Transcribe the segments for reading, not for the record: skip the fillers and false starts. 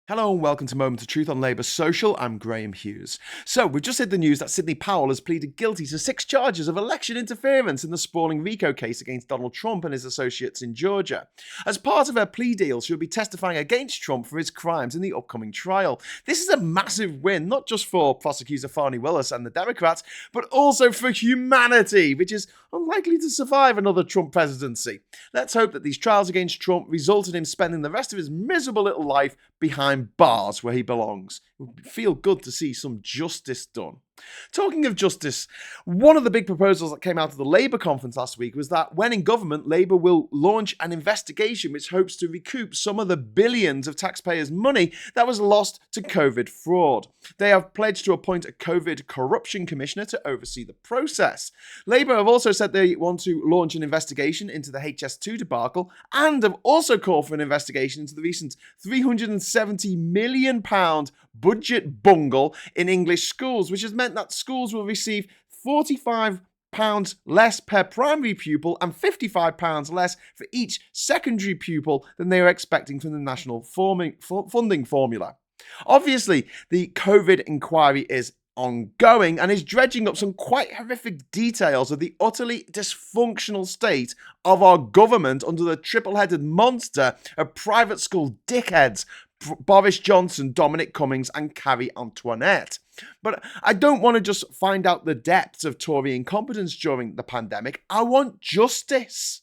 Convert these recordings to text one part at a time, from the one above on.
Hello and welcome to Moment of Truth on Labour Social. I'm Graham Hughes. So, we've just had the news that Sidney Powell has pleaded guilty to 6 charges of election interference in the sprawling RICO case against Donald Trump and his associates in Georgia. As part of her plea deal, she'll be testifying against Trump for his crimes in the upcoming trial. This is a massive win, not just for prosecutor Fani Willis and the Democrats, but also for humanity, which is unlikely to survive another Trump presidency. Let's hope that these trials against Trump result in him spending the rest of his miserable little life behind bars where he belongs. It would feel good to see some justice done. Talking of justice, one of the big proposals that came out of the Labour conference last week was that when in government, Labour will launch an investigation which hopes to recoup some of the billions of taxpayers' money that was lost to COVID fraud. They have pledged to appoint a COVID corruption commissioner to oversee the process. Labour have also said they want to launch an investigation into the HS2 debacle and have also called for an investigation into the recent £370 million budget bungle in English schools, which has meant that schools will receive £45 less per primary pupil and £55 less for each secondary pupil than they were expecting from the national funding formula. Obviously, the COVID inquiry is ongoing and is dredging up some quite horrific details of the utterly dysfunctional state of our government under the triple-headed monster of private school dickheads Boris Johnson, Dominic Cummings and Carrie Antoinette. But I don't want to just find out the depths of Tory incompetence during the pandemic. I want justice.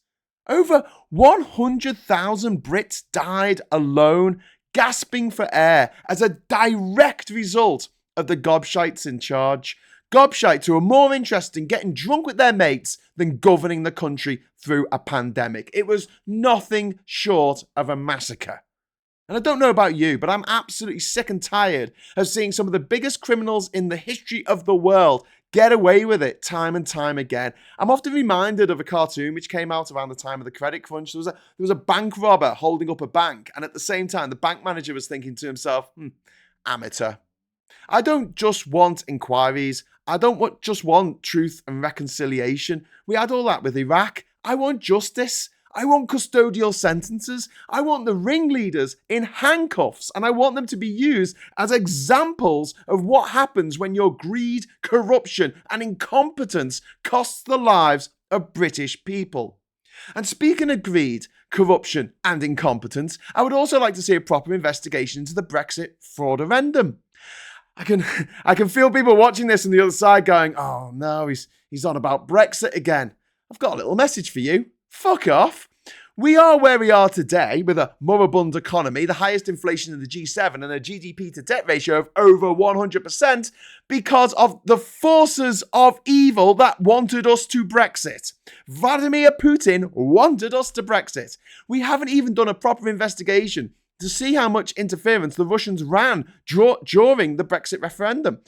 Over 100,000 Brits died alone, gasping for air as a direct result of the gobshites in charge. Gobshites who are more interested in getting drunk with their mates than governing the country through a pandemic. It was nothing short of a massacre. And I don't know about you, but I'm absolutely sick and tired of seeing some of the biggest criminals in the history of the world get away with it time and time again. I'm often reminded of a cartoon which came out around the time of the credit crunch. There was a bank robber holding up a bank, and at the same time, the bank manager was thinking to himself, amateur. I don't just want inquiries. I don't just want truth and reconciliation. We had all that with Iraq. I want justice. I want custodial sentences. I want the ringleaders in handcuffs, and I want them to be used as examples of what happens when your greed, corruption, and incompetence costs the lives of British people. And speaking of greed, corruption, and incompetence, I would also like to see a proper investigation into the Brexit fraudurendum. I can feel people watching this on the other side going, oh no, he's on about Brexit again. I've got a little message for you. Fuck off. We are where we are today with a moribund economy, the highest inflation in the G7 and a GDP to debt ratio of over 100% because of the forces of evil that wanted us to Brexit. Vladimir Putin wanted us to Brexit. We haven't even done a proper investigation to see how much interference the Russians ran during the Brexit referendum.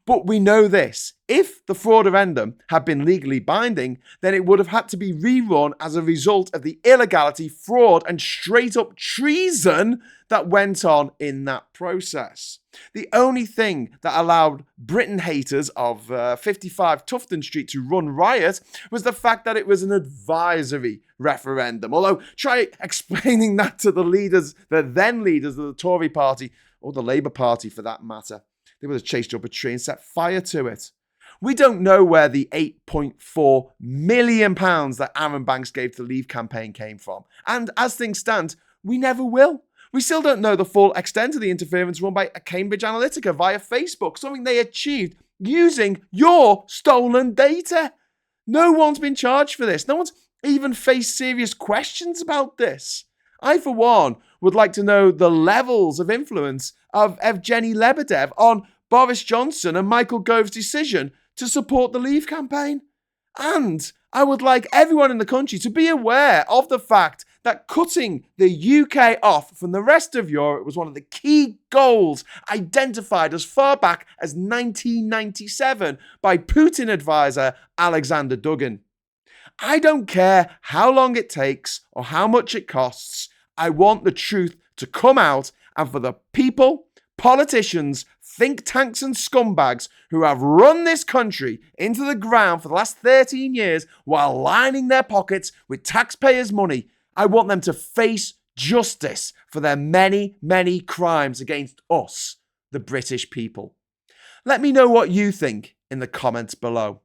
But we know this. If the fraudurendum had been legally binding, then it would have had to be rerun as a result of the illegality, fraud, and straight-up treason that went on in that process. The only thing that allowed Britain haters of 55 Tufton Street to run riot was the fact that it was an advisory referendum. Although, try explaining that to the then leaders of the Tory party, or the Labour Party for that matter. They would have chased up a tree and set fire to it. We don't know where the £8.4 million that Aaron Banks gave to the Leave campaign came from. And as things stand, we never will. We still don't know the full extent of the interference run by Cambridge Analytica via Facebook, something they achieved using your stolen data. No one's been charged for this. No one's even faced serious questions about this. I, for one, would like to know the levels of influence of Evgeny Lebedev on Boris Johnson and Michael Gove's decision to support the Leave campaign. And I would like everyone in the country to be aware of the fact that cutting the UK off from the rest of Europe was one of the key goals identified as far back as 1997 by Putin advisor Alexander Dugin. I don't care how long it takes or how much it costs. I want the truth to come out, and for the people, politicians, think tanks and scumbags who have run this country into the ground for the last 13 years while lining their pockets with taxpayers' money, I want them to face justice for their many, many crimes against us, the British people. Let me know what you think in the comments below.